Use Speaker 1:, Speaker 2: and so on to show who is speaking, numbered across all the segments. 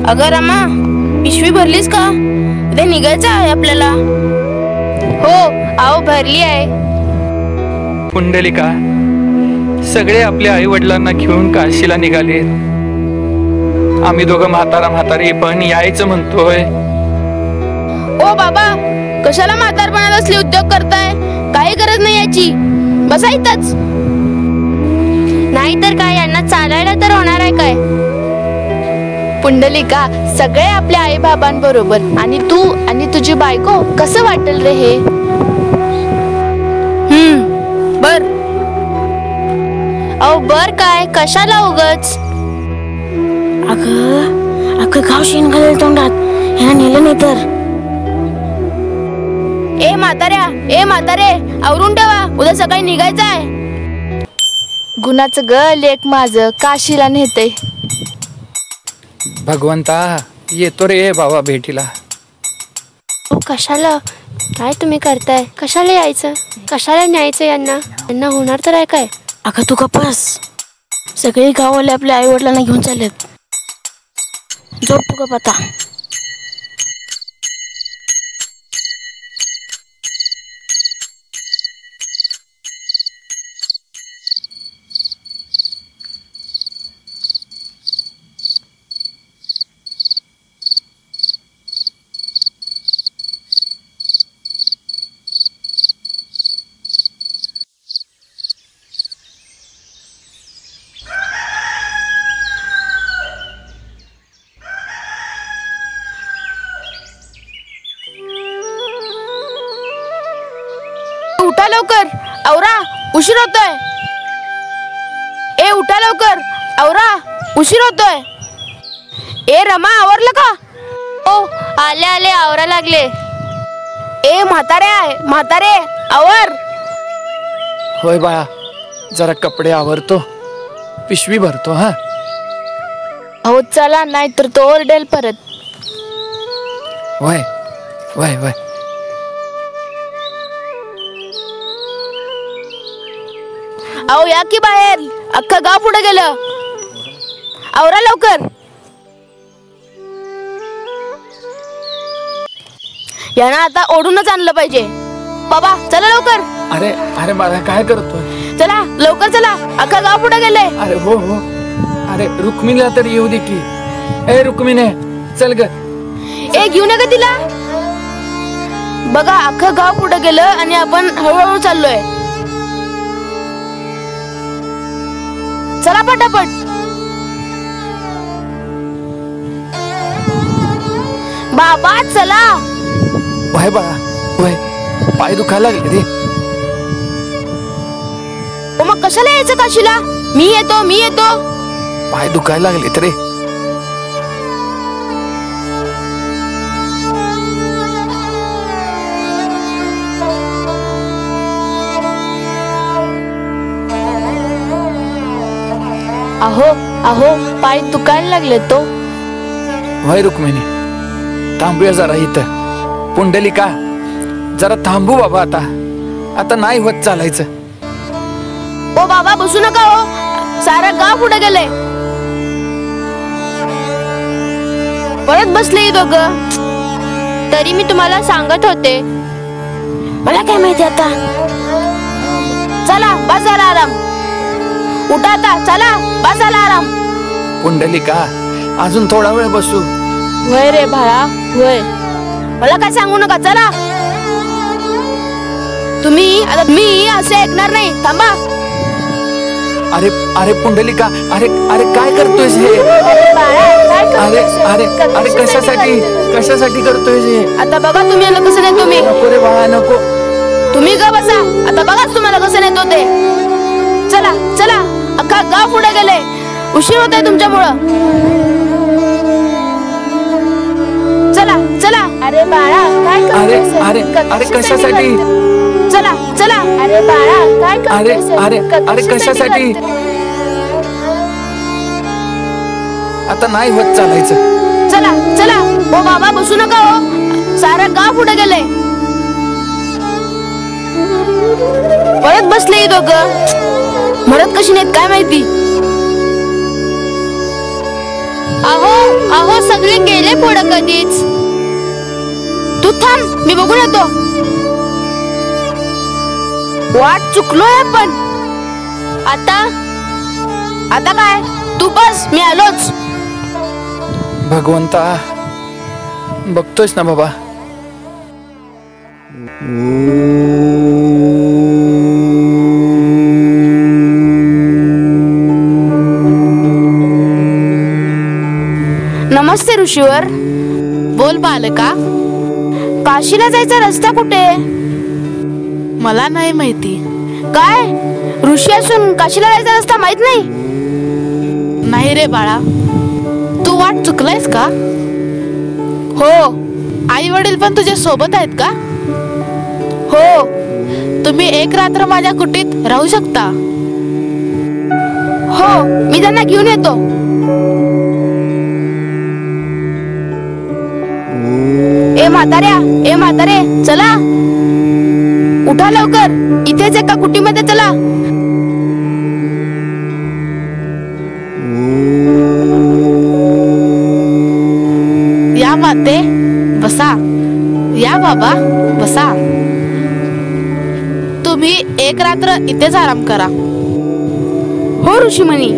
Speaker 1: अगं रमा, पिशवी भरलीस का? उद्या निघायचं आहे आपल्याला.
Speaker 2: हो आहो भरली आहे.
Speaker 3: पुंडलिका, सगळे आपल्या आई वडिलांना घेऊन काशीला निघाले. आम्ही दोघं म्हातारी पण यायचं म्हणतोय.
Speaker 1: ओ बाबा, कशाला म्हातारपणात असले उद्योग करताय? काही गरज नाही याची, बसा इथंच.
Speaker 2: नाही तर काय, यांना चालायला तर होणार आहे काय? पुंडलिका, सगळे आपल्या आई बाबांबरोबर आणि तू आणि तुझी बायको, कसं वाटेल रे हे?
Speaker 1: बर.
Speaker 2: अहो बर काय, कशाला उगच?
Speaker 1: अगं गाव शेण घालेल तोंडात, ह्याला नेलं नाही तर. ए म्हातारे, आवरून ठेवा, उद्या सकाळी निघायचं आहे.
Speaker 2: गुणाचं ग लेक माझं काशीला नेते.
Speaker 3: भगवंता, येतो रे बाबा भेटीला.
Speaker 2: कशाला? काय तुम्ही करताय? कशाला यायचं? कशाला न्यायचं यांना होणार तर आहे काय?
Speaker 1: अगं तू गप्पस. सगळे गाववाले आपल्या आई वडिलांना घेऊन चाललेत. जोड तू गप आता. उठा लवकर, आवरा, उशीर होतोय. ए उठा लवकर, आवरा, उशीर होतोय. ए रमा, आवरलं का?
Speaker 2: ओ आले आवरा लागले.
Speaker 1: ए म्हातारे, आवर.
Speaker 3: होय बाळा, जरा कपडे आवरतो, पिशवी भरतो. हा
Speaker 2: हो चला, नाही तर तो ओरडेल परत.
Speaker 3: वय वय वय.
Speaker 1: अहो या की बाहेर, अख्खं गाव पुढे गेलं. आवरा लवकर. यांना आता ओढूनच आणलं पाहिजे. बाबा चला लवकर.
Speaker 3: अरे अरे मला काय करतोय?
Speaker 1: चला लवकर चला, अख्खं गाव पुढे गेले.
Speaker 3: अरे हो, अरे रुक्मिणीला तर येऊ दे की. ए रुक्मिणी, चल ग.
Speaker 1: ए घेऊ नका तिला. बघा, अख्खं गाव पुढे गेलं आणि आपण हळूहळू चाललोय. चला पटापट. बाबा चला.
Speaker 3: वय बाळा वय, पाय दुखायला लागले रे.
Speaker 1: मग कशाला यायचं काशीला? मी येतो.
Speaker 3: पाय दुखायला लागले रे.
Speaker 2: अहो पाय दुखायला लागले तो.
Speaker 3: वय रुक्मिणी, थांबूया जरा इथं. पुंडलिका, जरा थांबू बाबा. आता नाही होत चालायचं.
Speaker 1: ओ बाबा बसू नका हो, सारं गाव पुढे गेले. परत बसले दोघं.
Speaker 2: तरी मी तुम्हाला सांगत होते.
Speaker 1: मला काय माहिती आता. चला बस झाला आराम. उठा आता, चला बस झाला आराम.
Speaker 3: पुंडलिका, अजून थोडा वेळ बसू.
Speaker 2: वय रे बाळा वय.
Speaker 1: मला काय सांगू नका, चला. तुम्ही आता मी असे ऐकणार नाही, थांबा.
Speaker 3: अरे अरे पुंडलिका, अरे काय करतोयस हे? अरे कशासाठी करतोयस हे?
Speaker 1: आता बघा तुम्ही याला कसं नेतो मी.
Speaker 3: नको रे बाळा, नको.
Speaker 1: तुम्ही ग बसा, आता बघाच तुम्हाला कसं नेतो ते. चला, अख्खा गाव पुढे गेले. उशीर होत आहे तुमच्यामुळं. चला.
Speaker 2: अरे बाळा काय करतोयस?
Speaker 3: अरे कशासाठी?
Speaker 1: चला.
Speaker 2: अरे बाळा काय करतोयस?
Speaker 3: अरे कशासाठी? आता नाही होत चालायचं.
Speaker 1: चला. ओ बाबा बसू नका हो, सारं गाव पुढे गेले. परत बसले दोघं. मरत कशी नाहीत काय माहिती.
Speaker 2: अहो अहो सगळे गेले पुढं कधीच.
Speaker 1: तू थांब, मी बघून येतो. वाट चुकलोय आपण. आता काय, तू बस, मी आलोच.
Speaker 3: भगवंता, बघतोयस ना बाबा.
Speaker 1: नमस्ते ऋषीवर.
Speaker 4: बोल बालका.
Speaker 1: काशीला जायचा रस्ता कुठे?
Speaker 4: मला नाही माहिती.
Speaker 1: काय, ऋषी असून काशीला जायचा रस्ता माहित नाही?
Speaker 4: नाही रे बाळा, तू वाट चुकलायस का?
Speaker 1: हो.
Speaker 4: आई वडील पण तुझ्या सोबत आहेत का?
Speaker 1: हो.
Speaker 4: तुम्ही एक रात्र माझ्या कुटीत राहू शकता.
Speaker 1: हो, मी त्यांना घेऊन येतो. ए म्हातारे, चला उठा लवकर. इथेच एका कुटीमध्ये चला.
Speaker 4: या माते, बसा. या बाबा, बसा. तुम्ही एक रात्र इथेच आराम करा.
Speaker 1: हो ऋषीमुनी.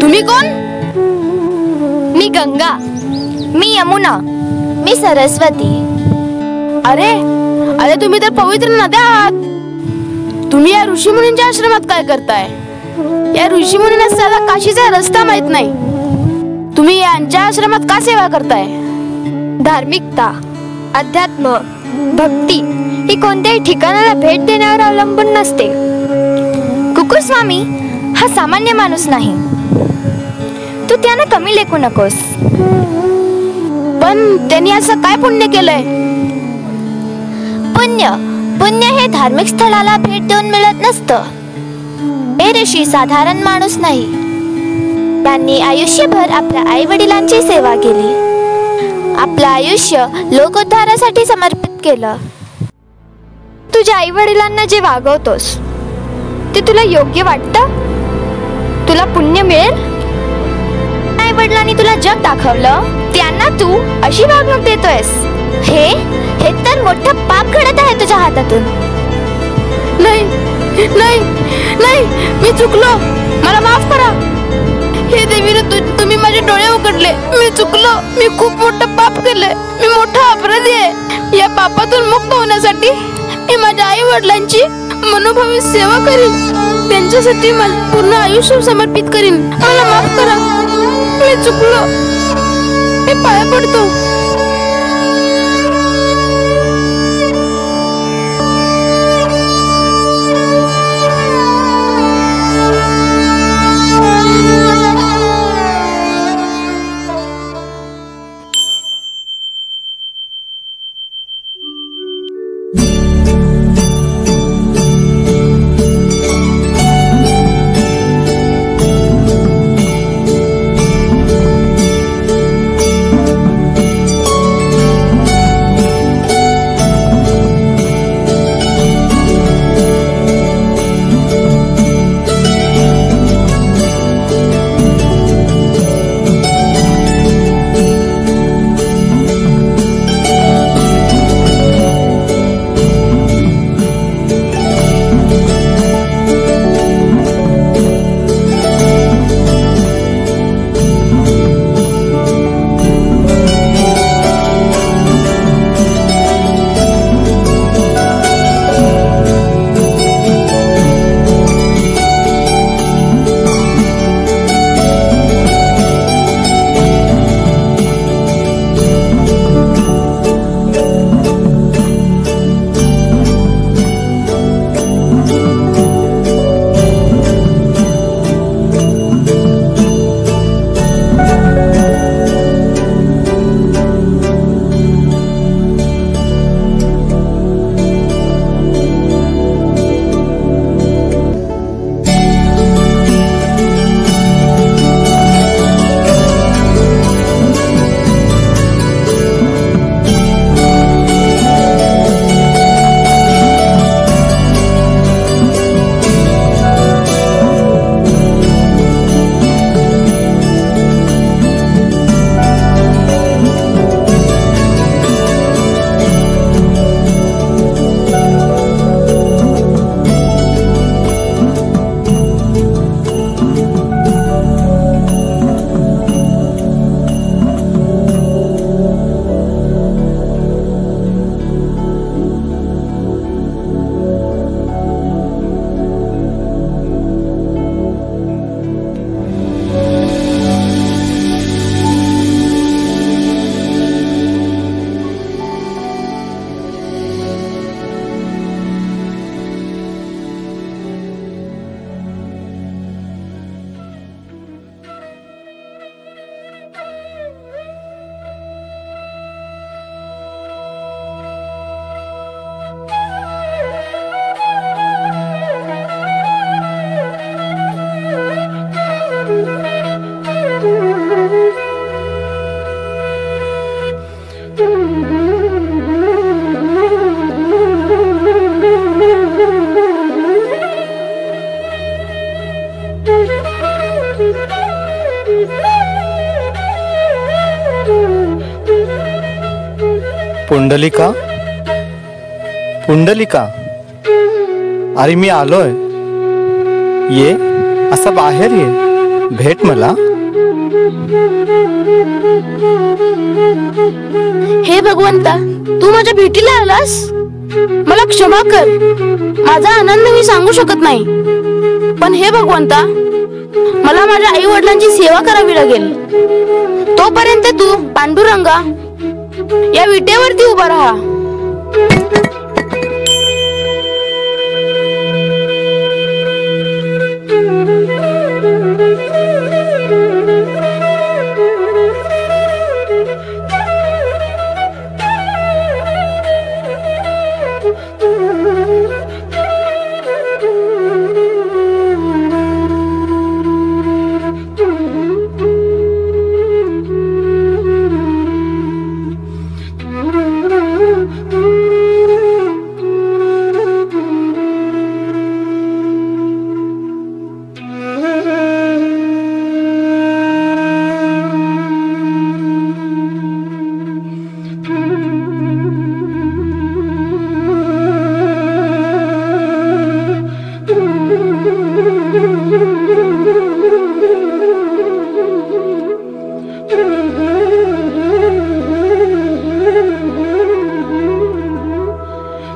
Speaker 1: तुम्ही कोण?
Speaker 2: मी गंगा. मी यमुना. मी सरस्वती.
Speaker 1: अरे अरे, तुम्ही तर पवित्र नद्या आहात. तुम्ही या ऋषीमुनींच्या आश्रमात काय करताय? या ऋषीमुनींना साधा काशीचा रस्ता माहित नाही. तुम्ही यांच्या आश्रमात का सेवा करताय?
Speaker 2: धार्मिकता, अध्यात्म, भक्ती ही कोणत्याही ठिकाणाला भेट देण्यावर अवलंबून नसते. कुकुस्वामी हा सामान्य माणूस नाही. तू त्याला कमी लेखू नकोस.
Speaker 1: पण त्यांनी असं काय पुण्य केलंय?
Speaker 2: पुण्य हे धार्मिक स्थळाला भेट देऊन मिळत नसतं. हे ऋषी साधारण माणूस नाही. त्यांनी आयुष्यभर आपल्या आई वडिलांची सेवा केली. आपलं आयुष्य लोकोद्धारासाठी समर्पित केलं. तुझ्या आई वडिलांना जे वागवतोस ते तुला योग्य वाटतं? तुला पुण्य मिळेल? आई वडिलांनी तुला जग दाखवलं, त्यांना तू अशी वागणूक देतोयस. हे तर मोठं पाप घडत आहे तुझ्या हातातून.
Speaker 1: नाही नाही नाही, मी चुकलो. मला माफ करा. हे देवीने तुम्ही माझे डोळे उघडले. मी चुकलो. मी खूप मोठं पाप केलंय. मी मोठा अपराधी आहे. या पापातून मुक्त होण्यासाठी मी माझ्या आई वडिलांची मनोभावी सेवा करीन. त्यांच्यासाठी माझं पूर्ण आयुष्य समर्पित करीन. मला माफ करा. मी चुकलो. मी पाया पडतो.
Speaker 5: पुंडलिका, पुंडलिका, अरे मी आलोय. ये, असा बाहेर ये, भेट मला.
Speaker 1: हे भगवंता, तू माझ्या भेटीला आलास. मला क्षमा कर, माझा आनंद मी सांगू शकत नाही. पण हे भगवंता, मला माझ्या आई वडिलांची सेवा करावी लागेल. तोपर्यंत तू पांडुरंगा या विटेवरती उभा राहा.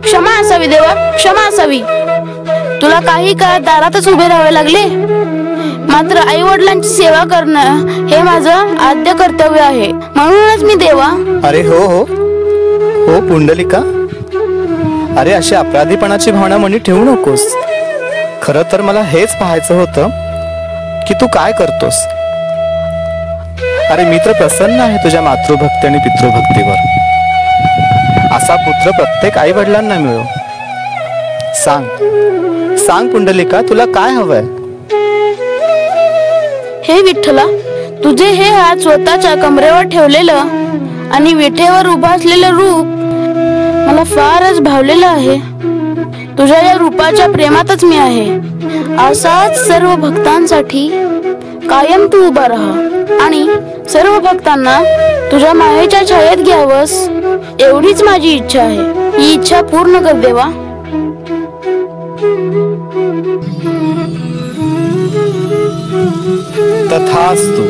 Speaker 1: क्षमा असावी देवा, क्षमा असावी. तुला काही काळ दारातच उभे राहावे लागले. मात्र आई वडिलांची सेवा करणं हे माझं आद्य कर्तव्य आहे. म्हणूनच मी देवा.
Speaker 5: अरे हो हो हो पुंडलिका, अरे अशी अपराधीपणाची भावना मनी ठेवू नकोस. खरं तर मला हेच पाहायचं होतं की तू काय करतोस. अरे मी तर प्रसन्न आहे तुझ्या मातृभक्ती आणि पितृभक्तीवर. असा पुत्र प्रत्येक आई वडिलांना मिळो. सांग सांग पुंडलिका, तुला काय हवंय.
Speaker 1: हे विठ्ठला, तुझे हे हात स्वतःच्या कमरेवर ठेवलेलं आणि विठेवर उभं असलेलं रूप मला फारच भावलेलं आहे. तुझ्या या रूपाच्या प्रेमातच मी आहे. असाच सर्व भक्तांसाठी कायम तू उभा राहा आणि सर्व भक्तांना तुझ्या मायेच्या छायेत घ्यावंस, एवढीच माझी इच्छा आहे. ही इच्छा पूर्ण कर देवा.
Speaker 5: तथास्तु.